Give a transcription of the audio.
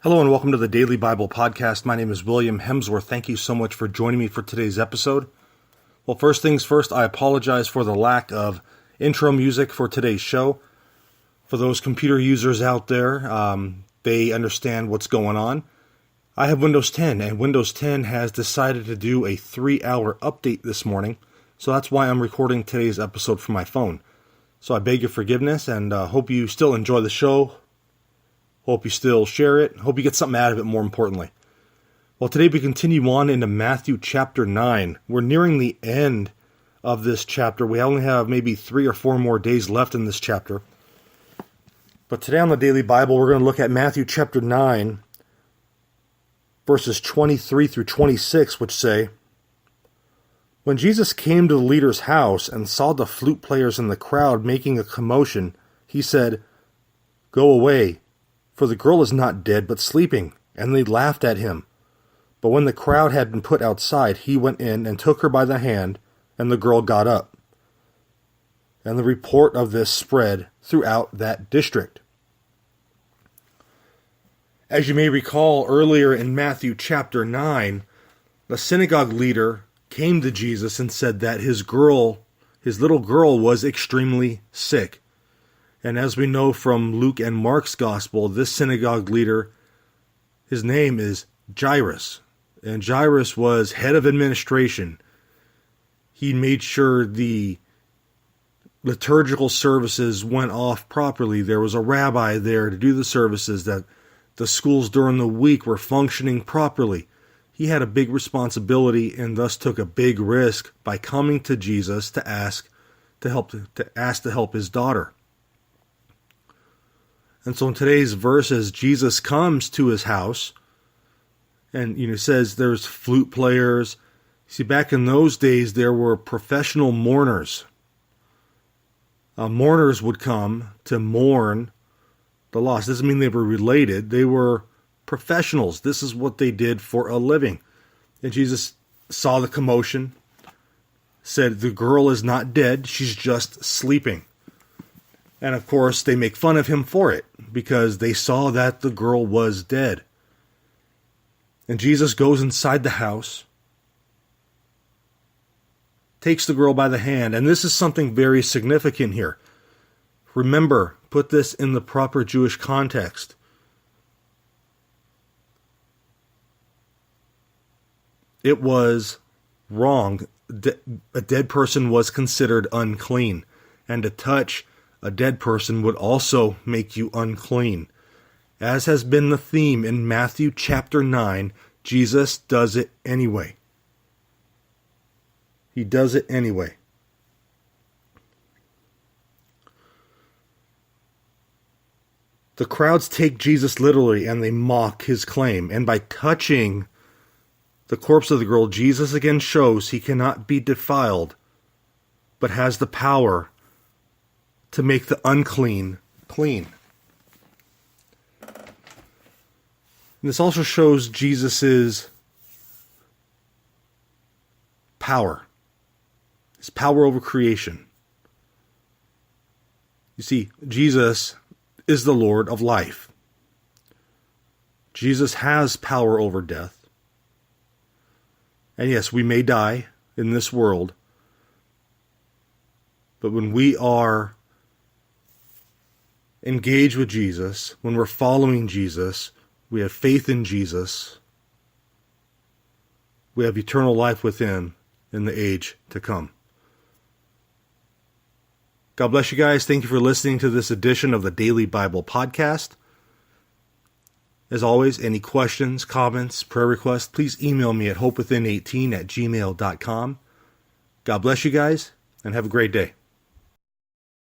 Hello and welcome to the Daily Bible Podcast. My name is William Hemsworth. Thank you so much for joining me for today's episode. Well, first things first, I apologize for the lack of intro music for today's show. For those computer users out there, they understand what's going on. I have Windows 10, and Windows 10 has decided to do a 3-hour update this morning, so that's why I'm recording today's episode from my phone. So I beg your forgiveness, and hope you still enjoy the show. Hope you still share it. Hope you get something out of it, more importantly. Well, today we continue on into Matthew chapter 9. We're nearing the end of this chapter. We only have maybe 3 or 4 more days left in this chapter. But today on the Daily Bible, we're going to look at Matthew chapter 9, verses 23 through 26, which say, "When Jesus came to the leader's house and saw the flute players in the crowd making a commotion, he said, 'Go away, for the girl is not dead, but sleeping.' And they laughed at him. But when the crowd had been put outside, he went in and took her by the hand, and the girl got up. And the report of this spread throughout that district." As you may recall, earlier in Matthew chapter 9, the synagogue leader came to Jesus and said that his little girl, was extremely sick. And as we know from Luke and Mark's gospel, this synagogue leader, his name is Jairus. And Jairus was head of administration. He made sure the liturgical services went off properly. There was a rabbi there to do the services, that the schools during the week were functioning properly. He had a big responsibility and thus took a big risk by coming to Jesus to ask to help his daughter. And so in today's verses, Jesus comes to his house and says there's flute players. See, back in those days, there were professional mourners. Mourners would come to mourn the loss. Doesn't mean they were related. They were professionals. This is what they did for a living. And Jesus saw the commotion, said, "The girl is not dead, she's just sleeping." And of course, they make fun of him for it, because they saw that the girl was dead. And Jesus goes inside the house, takes the girl by the hand, and this is something very significant here. Remember, put this in the proper Jewish context. It was wrong. A dead person was considered unclean, and to touch a dead person would also make you unclean. As has been the theme in Matthew chapter 9, Jesus does it anyway. He does it anyway. The crowds take Jesus literally and they mock his claim. And by touching the corpse of the girl, Jesus again shows he cannot be defiled, but has the power to make the unclean clean. And this also shows Jesus' power. His power over creation. You see, Jesus is the Lord of life. Jesus has power over death. And yes, we may die in this world, but when we are engaged with Jesus, when we're following Jesus, we have faith in Jesus, we have eternal life with him in the age to come. God bless you guys. Thank you for listening to this edition of the Daily Bible Podcast. As always, any questions, comments, prayer requests, please email me at hopewithin18@gmail.com. God bless you guys, and have a great day.